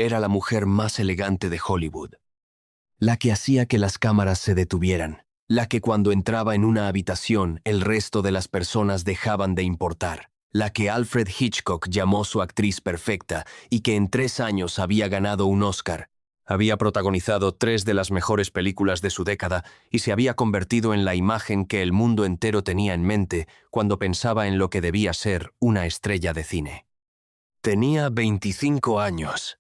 Era la mujer más elegante de Hollywood, la que hacía que las cámaras se detuvieran, la que cuando entraba en una habitación el resto de las personas dejaban de importar, la que Alfred Hitchcock llamó su actriz perfecta y que en 3 años había ganado un Oscar. Había protagonizado 3 de las mejores películas de su década y se había convertido en la imagen que el mundo entero tenía en mente cuando pensaba en lo que debía ser una estrella de cine. Tenía 25 años.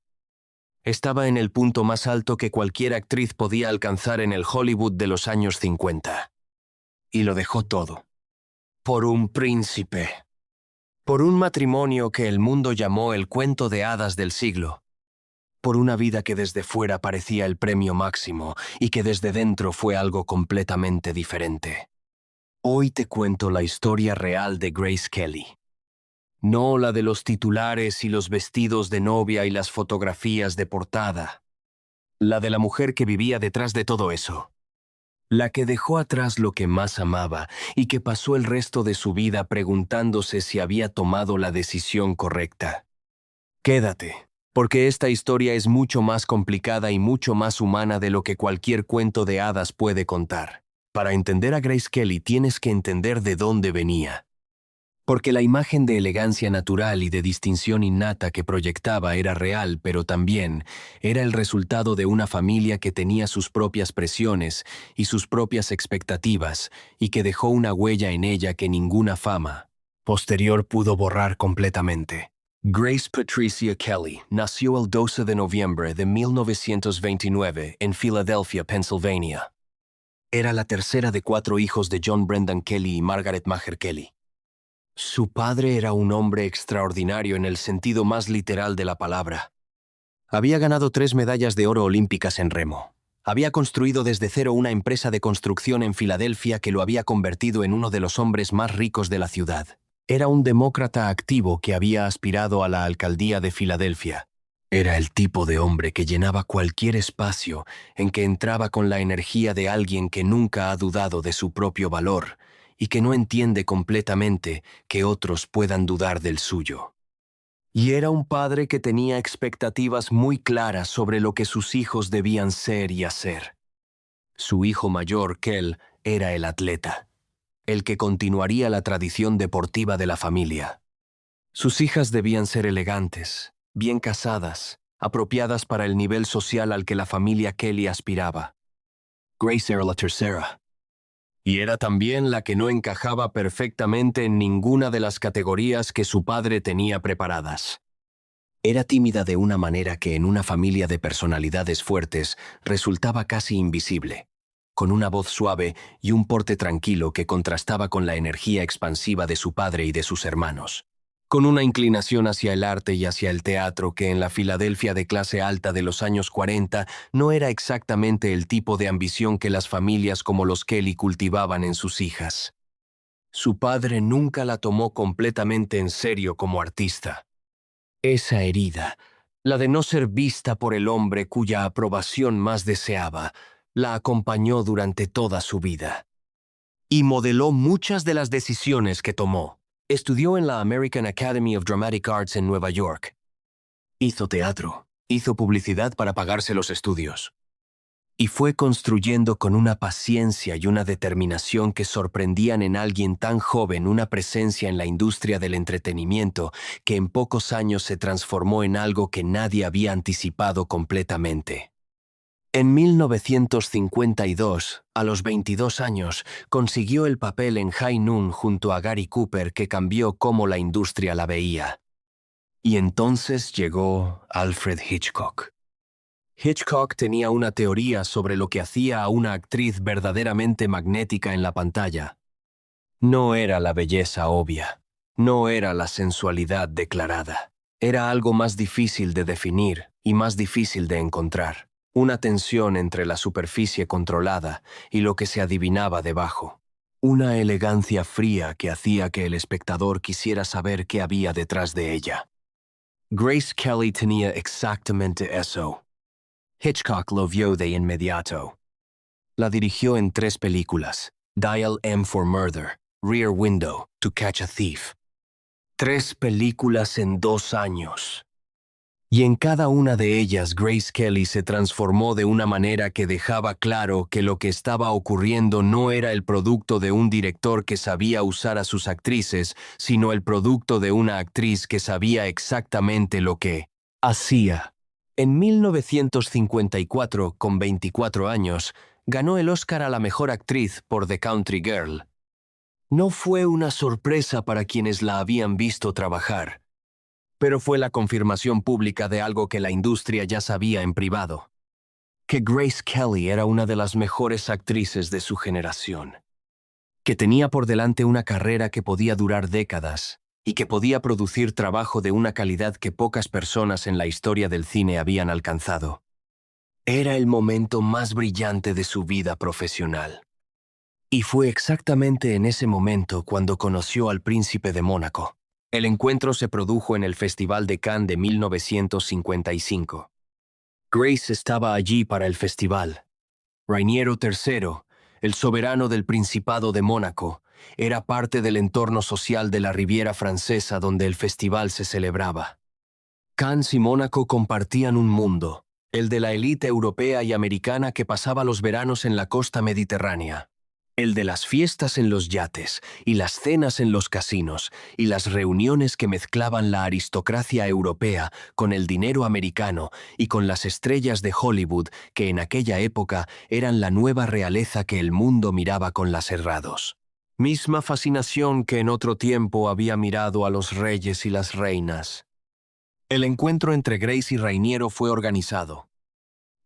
Estaba en el punto más alto que cualquier actriz podía alcanzar en el Hollywood de los años 50. Y lo dejó todo. Por un príncipe. Por un matrimonio que el mundo llamó el cuento de hadas del siglo. Por una vida que desde fuera parecía el premio máximo y que desde dentro fue algo completamente diferente. Hoy te cuento la historia real de Grace Kelly. No la de los titulares y los vestidos de novia y las fotografías de portada. La de la mujer que vivía detrás de todo eso. La que dejó atrás lo que más amaba y que pasó el resto de su vida preguntándose si había tomado la decisión correcta. Quédate, porque esta historia es mucho más complicada y mucho más humana de lo que cualquier cuento de hadas puede contar. Para entender a Grace Kelly tienes que entender de dónde venía. Porque la imagen de elegancia natural y de distinción innata que proyectaba era real, pero también era el resultado de una familia que tenía sus propias presiones y sus propias expectativas y que dejó una huella en ella que ninguna fama posterior pudo borrar completamente. Grace Patricia Kelly nació el 12 de noviembre de 1929 en Filadelfia, Pennsylvania. Era la tercera de 4 hijos de John Brendan Kelly y Margaret Maher Kelly. Su padre era un hombre extraordinario en el sentido más literal de la palabra. Había ganado 3 medallas de oro olímpicas en remo. Había construido desde cero una empresa de construcción en Filadelfia que lo había convertido en uno de los hombres más ricos de la ciudad. Era un demócrata activo que había aspirado a la alcaldía de Filadelfia. Era el tipo de hombre que llenaba cualquier espacio en que entraba con la energía de alguien que nunca ha dudado de su propio valor y que no entiende completamente que otros puedan dudar del suyo. Y era un padre que tenía expectativas muy claras sobre lo que sus hijos debían ser y hacer. Su hijo mayor, Kel, era el atleta, el que continuaría la tradición deportiva de la familia. Sus hijas debían ser elegantes, bien casadas, apropiadas para el nivel social al que la familia Kelly aspiraba. Grace era la tercera. Y era también la que no encajaba perfectamente en ninguna de las categorías que su padre tenía preparadas. Era tímida de una manera que en una familia de personalidades fuertes resultaba casi invisible, con una voz suave y un porte tranquilo que contrastaba con la energía expansiva de su padre y de sus hermanos, con una inclinación hacia el arte y hacia el teatro que en la Filadelfia de clase alta de los años 40 no era exactamente el tipo de ambición que las familias como los Kelly cultivaban en sus hijas. Su padre nunca la tomó completamente en serio como artista. Esa herida, la de no ser vista por el hombre cuya aprobación más deseaba, la acompañó durante toda su vida. Y modeló muchas de las decisiones que tomó. Estudió en la American Academy of Dramatic Arts en Nueva York. Hizo teatro, hizo publicidad para pagarse los estudios. Y fue construyendo con una paciencia y una determinación que sorprendían en alguien tan joven una presencia en la industria del entretenimiento que en pocos años se transformó en algo que nadie había anticipado completamente. En 1952, a los 22 años, consiguió el papel en High Noon junto a Gary Cooper que cambió cómo la industria la veía. Y entonces llegó Alfred Hitchcock. Hitchcock tenía una teoría sobre lo que hacía a una actriz verdaderamente magnética en la pantalla. No era la belleza obvia, no era la sensualidad declarada. Era algo más difícil de definir y más difícil de encontrar. Una tensión entre la superficie controlada y lo que se adivinaba debajo. Una elegancia fría que hacía que el espectador quisiera saber qué había detrás de ella. Grace Kelly tenía exactamente eso. Hitchcock lo vio de inmediato. La dirigió en 3 películas: Dial M for Murder, Rear Window, To Catch a Thief. 3 películas en 2 años. Y en cada una de ellas Grace Kelly se transformó de una manera que dejaba claro que lo que estaba ocurriendo no era el producto de un director que sabía usar a sus actrices, sino el producto de una actriz que sabía exactamente lo que hacía. En 1954, con 24 años, ganó el Oscar a la mejor actriz por The Country Girl. No fue una sorpresa para quienes la habían visto trabajar, pero fue la confirmación pública de algo que la industria ya sabía en privado: que Grace Kelly era una de las mejores actrices de su generación, que tenía por delante una carrera que podía durar décadas y que podía producir trabajo de una calidad que pocas personas en la historia del cine habían alcanzado. Era el momento más brillante de su vida profesional. Y fue exactamente en ese momento cuando conoció al príncipe de Mónaco. El encuentro se produjo en el Festival de Cannes de 1955. Grace estaba allí para el festival. Rainiero III, el soberano del Principado de Mónaco, era parte del entorno social de la Riviera Francesa donde el festival se celebraba. Cannes y Mónaco compartían un mundo, el de la élite europea y americana que pasaba los veranos en la costa mediterránea. El de las fiestas en los yates, y las cenas en los casinos, y las reuniones que mezclaban la aristocracia europea con el dinero americano y con las estrellas de Hollywood, que en aquella época eran la nueva realeza que el mundo miraba con las herrados. Misma fascinación que en otro tiempo había mirado a los reyes y las reinas. El encuentro entre Grace y Rainiero fue organizado.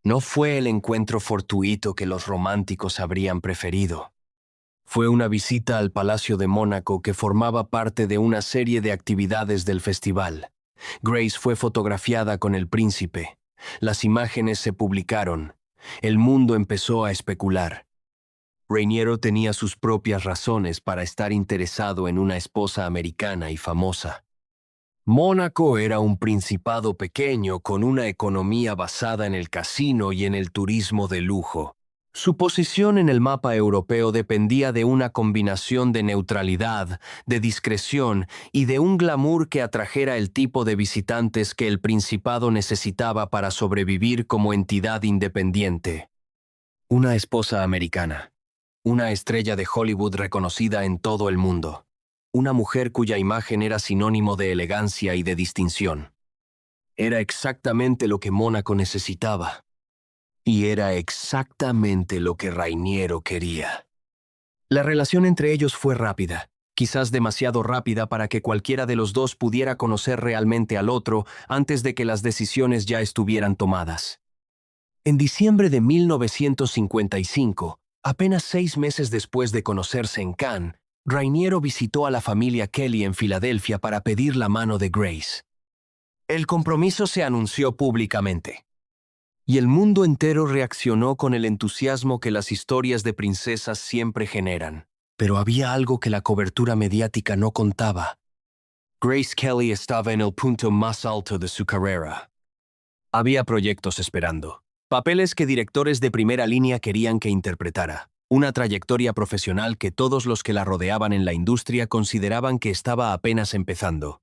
No fue el encuentro fortuito que los románticos habrían preferido. Fue una visita al Palacio de Mónaco que formaba parte de una serie de actividades del festival. Grace fue fotografiada con el príncipe. Las imágenes se publicaron. El mundo empezó a especular. Rainiero tenía sus propias razones para estar interesado en una esposa americana y famosa. Mónaco era un principado pequeño con una economía basada en el casino y en el turismo de lujo. Su posición en el mapa europeo dependía de una combinación de neutralidad, de discreción y de un glamour que atrajera el tipo de visitantes que el principado necesitaba para sobrevivir como entidad independiente. Una esposa americana, una estrella de Hollywood reconocida en todo el mundo, una mujer cuya imagen era sinónimo de elegancia y de distinción. Era exactamente lo que Mónaco necesitaba. Y era exactamente lo que Rainiero quería. La relación entre ellos fue rápida, quizás demasiado rápida para que cualquiera de los dos pudiera conocer realmente al otro antes de que las decisiones ya estuvieran tomadas. En diciembre de 1955, apenas 6 meses después de conocerse en Cannes, Rainiero visitó a la familia Kelly en Filadelfia para pedir la mano de Grace. El compromiso se anunció públicamente. Y el mundo entero reaccionó con el entusiasmo que las historias de princesas siempre generan. Pero había algo que la cobertura mediática no contaba. Grace Kelly estaba en el punto más alto de su carrera. Había proyectos esperando, papeles que directores de primera línea querían que interpretara, una trayectoria profesional que todos los que la rodeaban en la industria consideraban que estaba apenas empezando.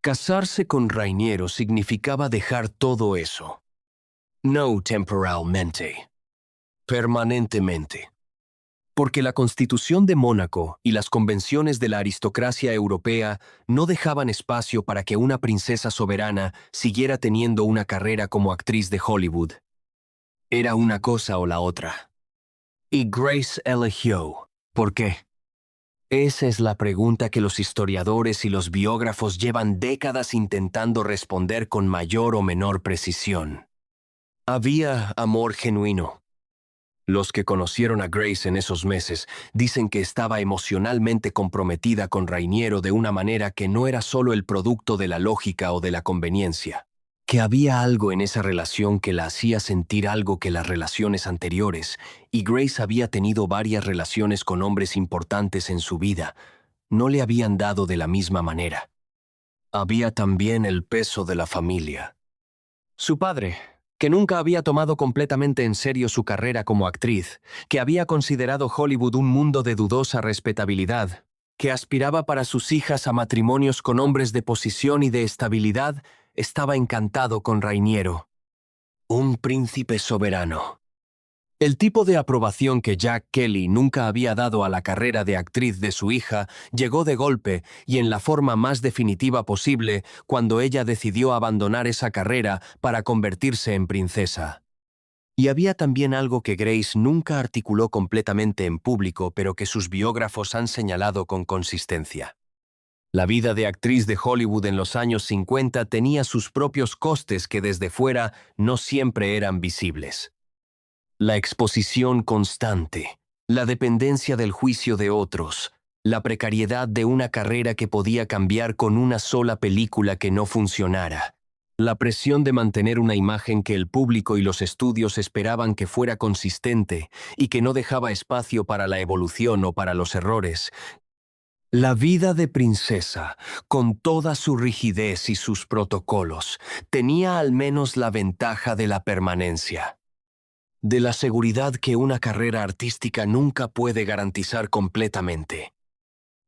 Casarse con Rainiero significaba dejar todo eso. No temporalmente, permanentemente. Porque la Constitución de Mónaco y las convenciones de la aristocracia europea no dejaban espacio para que una princesa soberana siguiera teniendo una carrera como actriz de Hollywood. Era una cosa o la otra. Y Grace eligió. ¿Por qué? Esa es la pregunta que los historiadores y los biógrafos llevan décadas intentando responder con mayor o menor precisión. Había amor genuino. Los que conocieron a Grace en esos meses dicen que estaba emocionalmente comprometida con Rainiero de una manera que no era solo el producto de la lógica o de la conveniencia, que había algo en esa relación que la hacía sentir algo que las relaciones anteriores, y Grace había tenido varias relaciones con hombres importantes en su vida, no le habían dado de la misma manera. Había también el peso de la familia. Su padre, que nunca había tomado completamente en serio su carrera como actriz, que había considerado Hollywood un mundo de dudosa respetabilidad, que aspiraba para sus hijas a matrimonios con hombres de posición y de estabilidad, estaba encantado con Rainiero. Un príncipe soberano. El tipo de aprobación que Jack Kelly nunca había dado a la carrera de actriz de su hija llegó de golpe y en la forma más definitiva posible cuando ella decidió abandonar esa carrera para convertirse en princesa. Y había también algo que Grace nunca articuló completamente en público, pero que sus biógrafos han señalado con consistencia. La vida de actriz de Hollywood en los años 50 tenía sus propios costes que desde fuera no siempre eran visibles. La exposición constante, la dependencia del juicio de otros, la precariedad de una carrera que podía cambiar con una sola película que no funcionara, la presión de mantener una imagen que el público y los estudios esperaban que fuera consistente y que no dejaba espacio para la evolución o para los errores. La vida de princesa, con toda su rigidez y sus protocolos, tenía al menos la ventaja de la permanencia, de la seguridad que una carrera artística nunca puede garantizar completamente,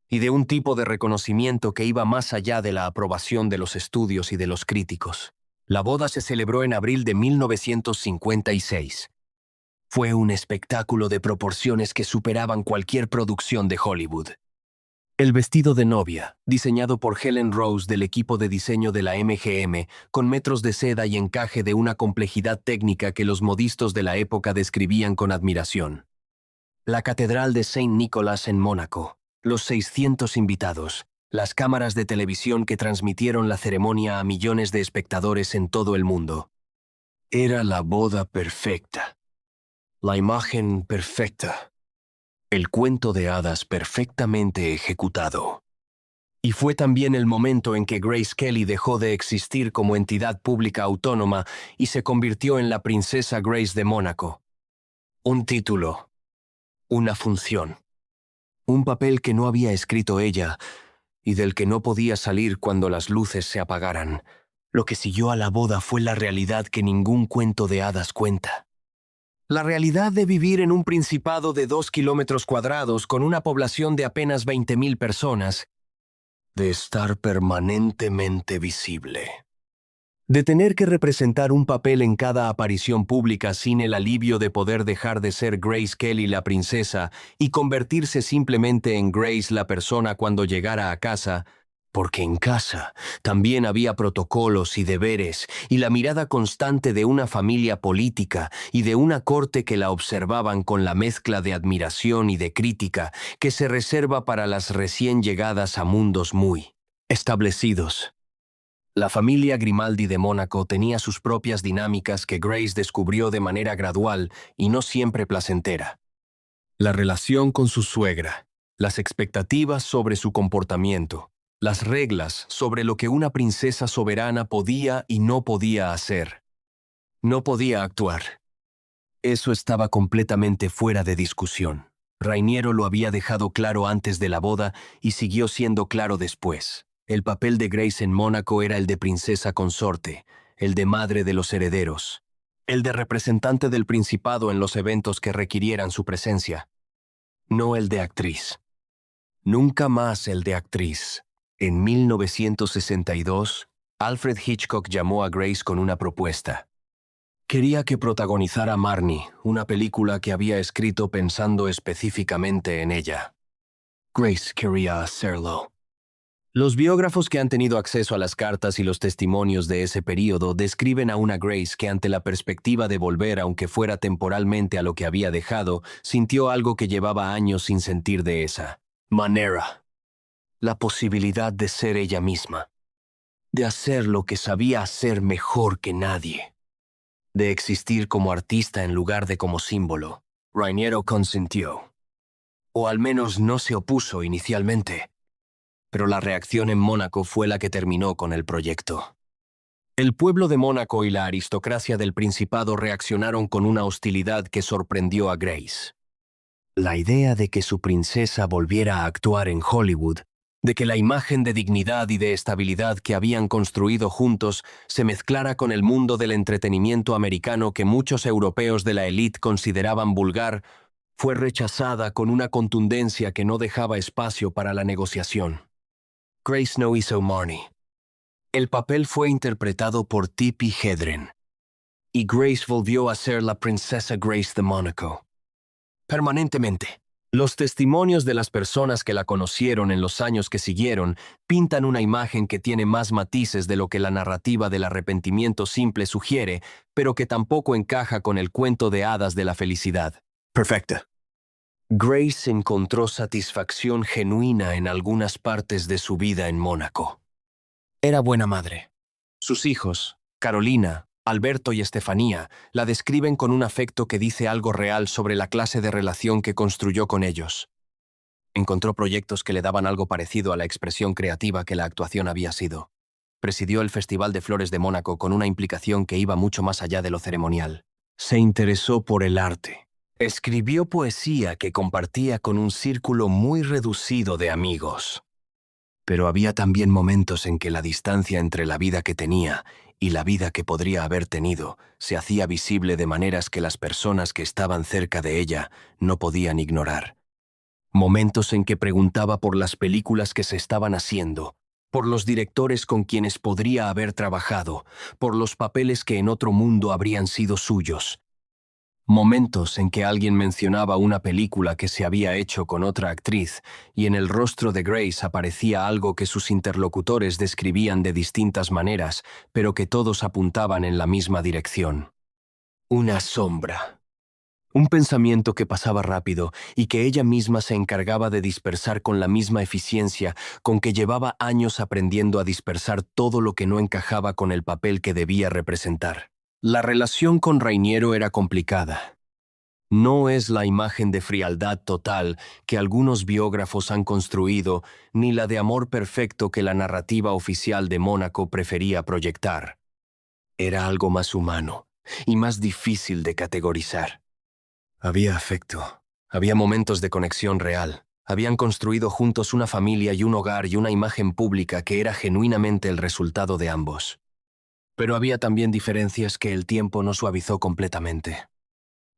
y de un tipo de reconocimiento que iba más allá de la aprobación de los estudios y de los críticos. La boda se celebró en abril de 1956. Fue un espectáculo de proporciones que superaban cualquier producción de Hollywood. El vestido de novia, diseñado por Helen Rose del equipo de diseño de la MGM, con metros de seda y encaje de una complejidad técnica que los modistos de la época describían con admiración. La Catedral de Saint Nicholas en Mónaco, los 600 invitados, las cámaras de televisión que transmitieron la ceremonia a millones de espectadores en todo el mundo. Era la boda perfecta. La imagen perfecta. El cuento de hadas perfectamente ejecutado. Y fue también el momento en que Grace Kelly dejó de existir como entidad pública autónoma y se convirtió en la princesa Grace de Mónaco. Un título, una función, un papel que no había escrito ella y del que no podía salir cuando las luces se apagaran. Lo que siguió a la boda fue la realidad que ningún cuento de hadas cuenta. La realidad de vivir en un principado de 2 kilómetros cuadrados con una población de apenas 20,000 personas, de estar permanentemente visible, de tener que representar un papel en cada aparición pública sin el alivio de poder dejar de ser Grace Kelly la princesa y convertirse simplemente en Grace la persona cuando llegara a casa, porque en casa también había protocolos y deberes y la mirada constante de una familia política y de una corte que la observaban con la mezcla de admiración y de crítica que se reserva para las recién llegadas a mundos muy establecidos. La familia Grimaldi de Mónaco tenía sus propias dinámicas que Grace descubrió de manera gradual y no siempre placentera. La relación con su suegra, las expectativas sobre su comportamiento, las reglas sobre lo que una princesa soberana podía y no podía hacer. No podía actuar. Eso estaba completamente fuera de discusión. Rainiero lo había dejado claro antes de la boda y siguió siendo claro después. El papel de Grace en Mónaco era el de princesa consorte, el de madre de los herederos, el de representante del principado en los eventos que requirieran su presencia, no el de actriz. Nunca más el de actriz. En 1962, Alfred Hitchcock llamó a Grace con una propuesta. Quería que protagonizara Marnie, una película que había escrito pensando específicamente en ella. Grace quería hacerlo. Los biógrafos que han tenido acceso a las cartas y los testimonios de ese período describen a una Grace que ante la perspectiva de volver, aunque fuera temporalmente, a lo que había dejado, sintió algo que llevaba años sin sentir de esa manera. La posibilidad de ser ella misma, de hacer lo que sabía hacer mejor que nadie, de existir como artista en lugar de como símbolo. Rainiero consintió, o al menos no se opuso inicialmente, pero la reacción en Mónaco fue la que terminó con el proyecto. El pueblo de Mónaco y la aristocracia del Principado reaccionaron con una hostilidad que sorprendió a Grace. La idea de que su princesa volviera a actuar en Hollywood, de que la imagen de dignidad y de estabilidad que habían construido juntos se mezclara con el mundo del entretenimiento americano que muchos europeos de la élite consideraban vulgar, fue rechazada con una contundencia que no dejaba espacio para la negociación. Grace no hizo Marnie. El papel fue interpretado por Tippi Hedren, y Grace volvió a ser la princesa Grace de Mónaco. Permanentemente. Los testimonios de las personas que la conocieron en los años que siguieron pintan una imagen que tiene más matices de lo que la narrativa del arrepentimiento simple sugiere, pero que tampoco encaja con el cuento de hadas de la felicidad. Perfecta. Grace encontró satisfacción genuina en algunas partes de su vida en Mónaco. Era buena madre. Sus hijos, Carolina, Alberto y Estefanía, la describen con un afecto que dice algo real sobre la clase de relación que construyó con ellos. Encontró proyectos que le daban algo parecido a la expresión creativa que la actuación había sido. Presidió el Festival de Flores de Mónaco con una implicación que iba mucho más allá de lo ceremonial. Se interesó por el arte. Escribió poesía que compartía con un círculo muy reducido de amigos. Pero había también momentos en que la distancia entre la vida que tenía y la vida que podría haber tenido se hacía visible de maneras que las personas que estaban cerca de ella no podían ignorar. Momentos en que preguntaba por las películas que se estaban haciendo, por los directores con quienes podría haber trabajado, por los papeles que en otro mundo habrían sido suyos. Momentos en que alguien mencionaba una película que se había hecho con otra actriz y en el rostro de Grace aparecía algo que sus interlocutores describían de distintas maneras, pero que todos apuntaban en la misma dirección. Una sombra. Un pensamiento que pasaba rápido y que ella misma se encargaba de dispersar con la misma eficiencia con que llevaba años aprendiendo a dispersar todo lo que no encajaba con el papel que debía representar. La relación con Rainiero era complicada. No es la imagen de frialdad total que algunos biógrafos han construido, ni la de amor perfecto que la narrativa oficial de Mónaco prefería proyectar. Era algo más humano y más difícil de categorizar. Había afecto, había momentos de conexión real. Habían construido juntos una familia y un hogar y una imagen pública que era genuinamente el resultado de ambos. Pero había también diferencias que el tiempo no suavizó completamente.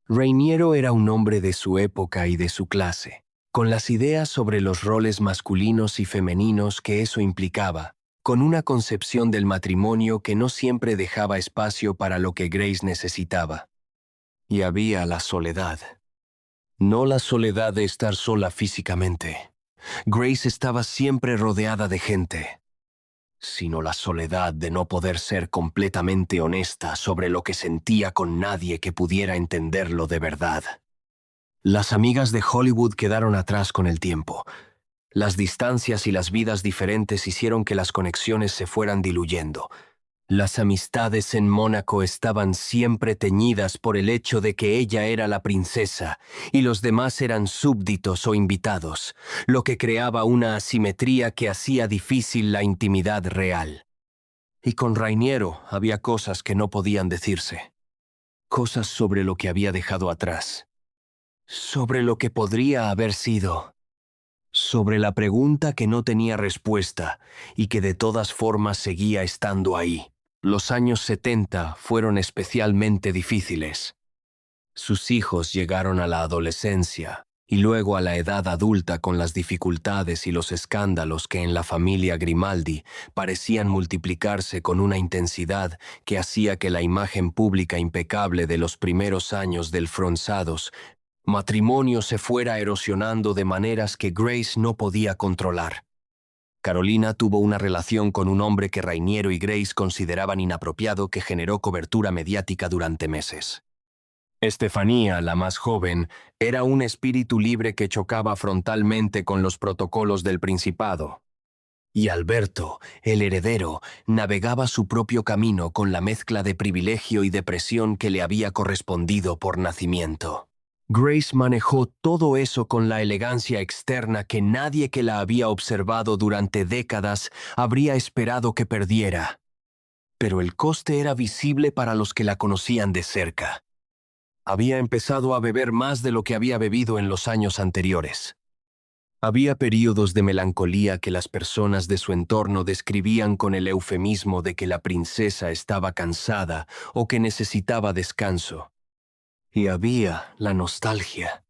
Rainiero era un hombre de su época y de su clase, con las ideas sobre los roles masculinos y femeninos que eso implicaba, con una concepción del matrimonio que no siempre dejaba espacio para lo que Grace necesitaba. Y había la soledad. No la soledad de estar sola físicamente. Grace estaba siempre rodeada de gente, sino la soledad de no poder ser completamente honesta sobre lo que sentía con nadie que pudiera entenderlo de verdad. Las amigas de Hollywood quedaron atrás con el tiempo. Las distancias y las vidas diferentes hicieron que las conexiones se fueran diluyendo. Las amistades en Mónaco estaban siempre teñidas por el hecho de que ella era la princesa y los demás eran súbditos o invitados, lo que creaba una asimetría que hacía difícil la intimidad real. Y con Rainiero había cosas que no podían decirse. Cosas sobre lo que había dejado atrás. Sobre lo que podría haber sido. Sobre la pregunta que no tenía respuesta y que de todas formas seguía estando ahí. Los años 70 fueron especialmente difíciles. Sus hijos llegaron a la adolescencia y luego a la edad adulta con las dificultades y los escándalos que en la familia Grimaldi parecían multiplicarse con una intensidad que hacía que la imagen pública impecable de los primeros años del Fronsados matrimonio se fuera erosionando de maneras que Grace no podía controlar. Carolina tuvo una relación con un hombre que Rainiero y Grace consideraban inapropiado que generó cobertura mediática durante meses. Estefanía, la más joven, era un espíritu libre que chocaba frontalmente con los protocolos del Principado. Y Alberto, el heredero, navegaba su propio camino con la mezcla de privilegio y depresión que le había correspondido por nacimiento. Grace manejó todo eso con la elegancia externa que nadie que la había observado durante décadas habría esperado que perdiera. Pero el coste era visible para los que la conocían de cerca. Había empezado a beber más de lo que había bebido en los años anteriores. Había períodos de melancolía que las personas de su entorno describían con el eufemismo de que la princesa estaba cansada o que necesitaba descanso. Y había la nostalgia,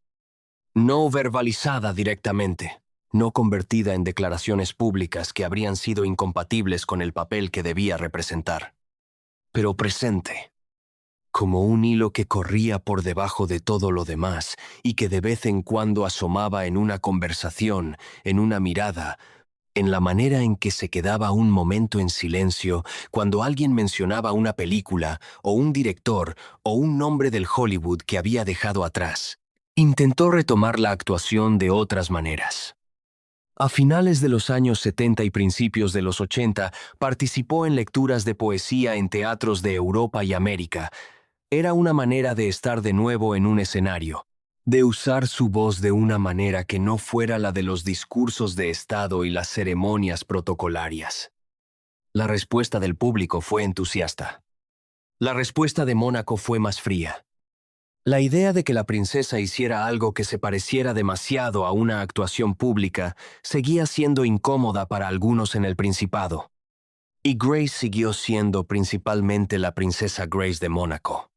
no verbalizada directamente, no convertida en declaraciones públicas que habrían sido incompatibles con el papel que debía representar, pero presente, como un hilo que corría por debajo de todo lo demás y que de vez en cuando asomaba en una conversación, en una mirada, en la manera en que se quedaba un momento en silencio cuando alguien mencionaba una película o un director o un nombre del Hollywood que había dejado atrás. Intentó retomar la actuación de otras maneras. A finales de los años 70 y principios de los 80, participó en lecturas de poesía en teatros de Europa y América. Era una manera de estar de nuevo en un escenario, de usar su voz de una manera que no fuera la de los discursos de Estado y las ceremonias protocolarias. La respuesta del público fue entusiasta. La respuesta de Mónaco fue más fría. La idea de que la princesa hiciera algo que se pareciera demasiado a una actuación pública seguía siendo incómoda para algunos en el Principado. Y Grace siguió siendo principalmente la princesa Grace de Mónaco.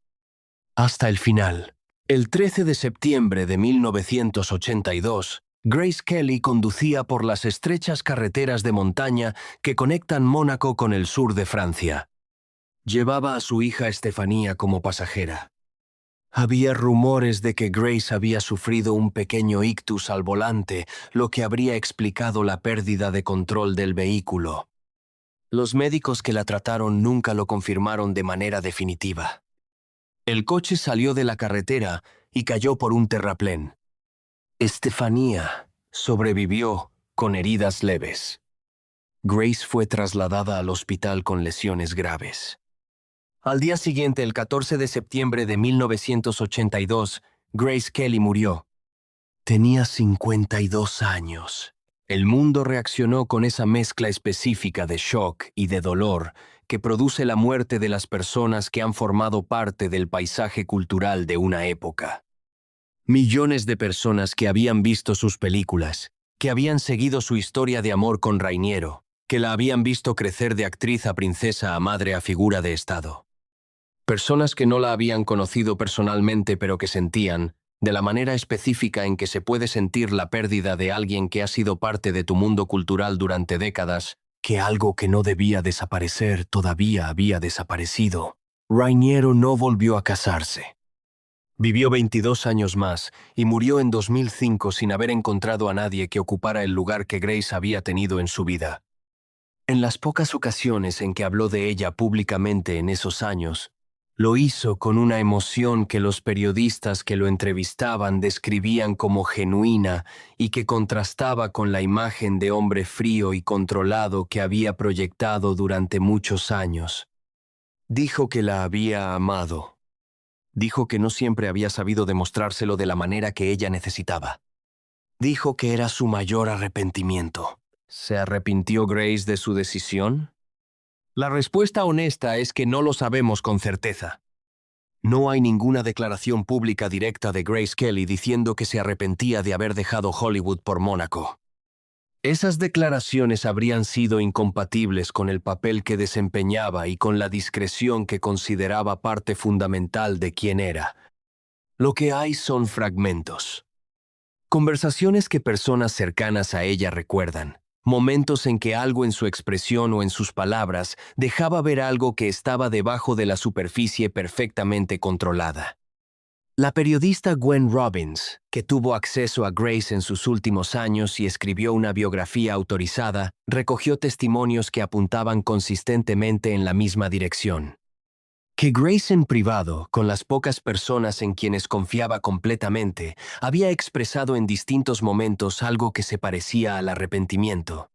Hasta el final. El 13 de septiembre de 1982, Grace Kelly conducía por las estrechas carreteras de montaña que conectan Mónaco con el sur de Francia. Llevaba a su hija Estefanía como pasajera. Había rumores de que Grace había sufrido un pequeño ictus al volante, lo que habría explicado la pérdida de control del vehículo. Los médicos que la trataron nunca lo confirmaron de manera definitiva. El coche salió de la carretera y cayó por un terraplén. Estefanía sobrevivió con heridas leves. Grace fue trasladada al hospital con lesiones graves. Al día siguiente, el 14 de septiembre de 1982, Grace Kelly murió. Tenía 52 años. El mundo reaccionó con esa mezcla específica de shock y de dolor que produce la muerte de las personas que han formado parte del paisaje cultural de una época. Millones de personas que habían visto sus películas, que habían seguido su historia de amor con Rainiero, que la habían visto crecer de actriz a princesa a madre a figura de Estado. Personas que no la habían conocido personalmente pero que sentían, de la manera específica en que se puede sentir la pérdida de alguien que ha sido parte de tu mundo cultural durante décadas, que algo que no debía desaparecer todavía había desaparecido. Rainiero no volvió a casarse. Vivió 22 años más y murió en 2005 sin haber encontrado a nadie que ocupara el lugar que Grace había tenido en su vida. En las pocas ocasiones en que habló de ella públicamente en esos años, lo hizo con una emoción que los periodistas que lo entrevistaban describían como genuina y que contrastaba con la imagen de hombre frío y controlado que había proyectado durante muchos años. Dijo que la había amado. Dijo que no siempre había sabido demostrárselo de la manera que ella necesitaba. Dijo que era su mayor arrepentimiento. ¿Se arrepintió Grace de su decisión? La respuesta honesta es que no lo sabemos con certeza. No hay ninguna declaración pública directa de Grace Kelly diciendo que se arrepentía de haber dejado Hollywood por Mónaco. Esas declaraciones habrían sido incompatibles con el papel que desempeñaba y con la discreción que consideraba parte fundamental de quién era. Lo que hay son fragmentos. Conversaciones que personas cercanas a ella recuerdan. Momentos en que algo en su expresión o en sus palabras dejaba ver algo que estaba debajo de la superficie perfectamente controlada. La periodista Gwen Robbins, que tuvo acceso a Grace en sus últimos años y escribió una biografía autorizada, recogió testimonios que apuntaban consistentemente en la misma dirección. Que Grace en privado, con las pocas personas en quienes confiaba completamente, había expresado en distintos momentos algo que se parecía al arrepentimiento.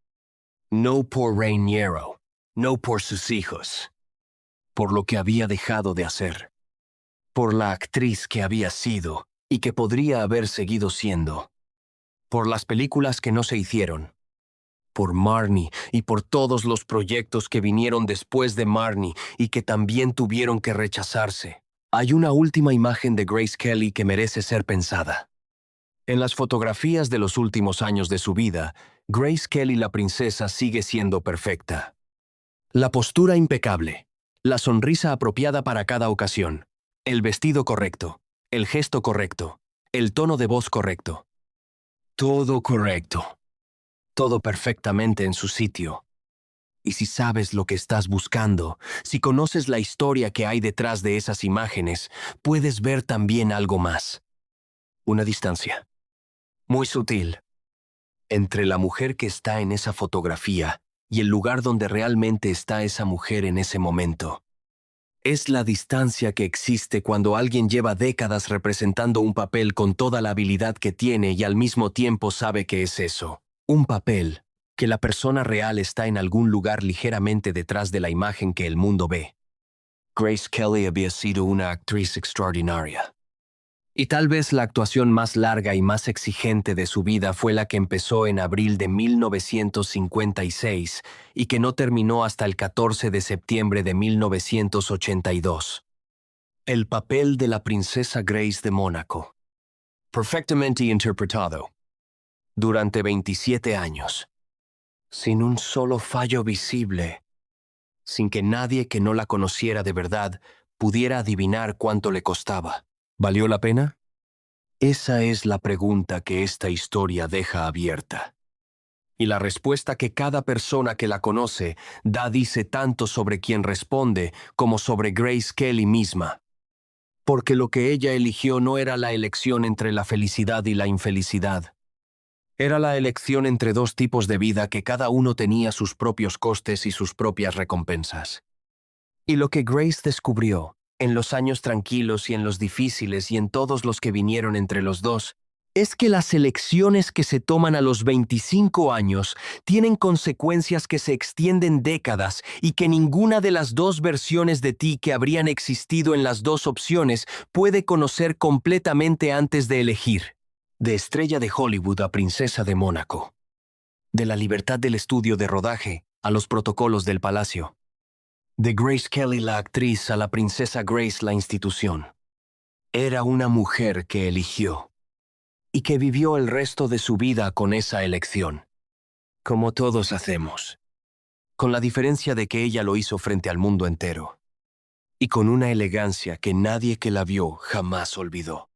No por Rainiero, no por sus hijos, por lo que había dejado de hacer, por la actriz que había sido y que podría haber seguido siendo, por las películas que no se hicieron, por Marnie y por todos los proyectos que vinieron después de Marnie y que también tuvieron que rechazarse. Hay una última imagen de Grace Kelly que merece ser pensada. En las fotografías de los últimos años de su vida, Grace Kelly la princesa sigue siendo perfecta. La postura impecable, la sonrisa apropiada para cada ocasión, el vestido correcto, el gesto correcto, el tono de voz correcto. Todo correcto. todo perfectamente en su sitio. Y si sabes lo que estás buscando, si conoces la historia que hay detrás de esas imágenes, puedes ver también algo más. Una distancia, muy sutil, entre la mujer que está en esa fotografía y el lugar donde realmente está esa mujer en ese momento. Es la distancia que existe cuando alguien lleva décadas representando un papel con toda la habilidad que tiene y al mismo tiempo sabe que es eso. Un papel que la persona real está en algún lugar ligeramente detrás de la imagen que el mundo ve. Grace Kelly había sido una actriz extraordinaria. Y tal vez la actuación más larga y más exigente de su vida fue la que empezó en abril de 1956 y que no terminó hasta el 14 de septiembre de 1982. El papel de la princesa Grace de Mónaco. Perfectamente interpretado. Durante 27 años. Sin un solo fallo visible. Sin que nadie que no la conociera de verdad pudiera adivinar cuánto le costaba. ¿Valió la pena? Esa es la pregunta que esta historia deja abierta. Y la respuesta que cada persona que la conoce da dice tanto sobre quien responde como sobre Grace Kelly misma. Porque lo que ella eligió no era la elección entre la felicidad y la infelicidad. Era la elección entre dos tipos de vida que cada uno tenía sus propios costes y sus propias recompensas. Y lo que Grace descubrió, en los años tranquilos y en los difíciles y en todos los que vinieron entre los dos, es que las elecciones que se toman a los 25 años tienen consecuencias que se extienden décadas y que ninguna de las dos versiones de ti que habrían existido en las dos opciones puede conocer completamente antes de elegir. De estrella de Hollywood a princesa de Mónaco. De la libertad del estudio de rodaje a los protocolos del palacio. De Grace Kelly la actriz a la princesa Grace la institución. Era una mujer que eligió. Y que vivió el resto de su vida con esa elección. Como todos hacemos. Con la diferencia de que ella lo hizo frente al mundo entero. Y con una elegancia que nadie que la vio jamás olvidó.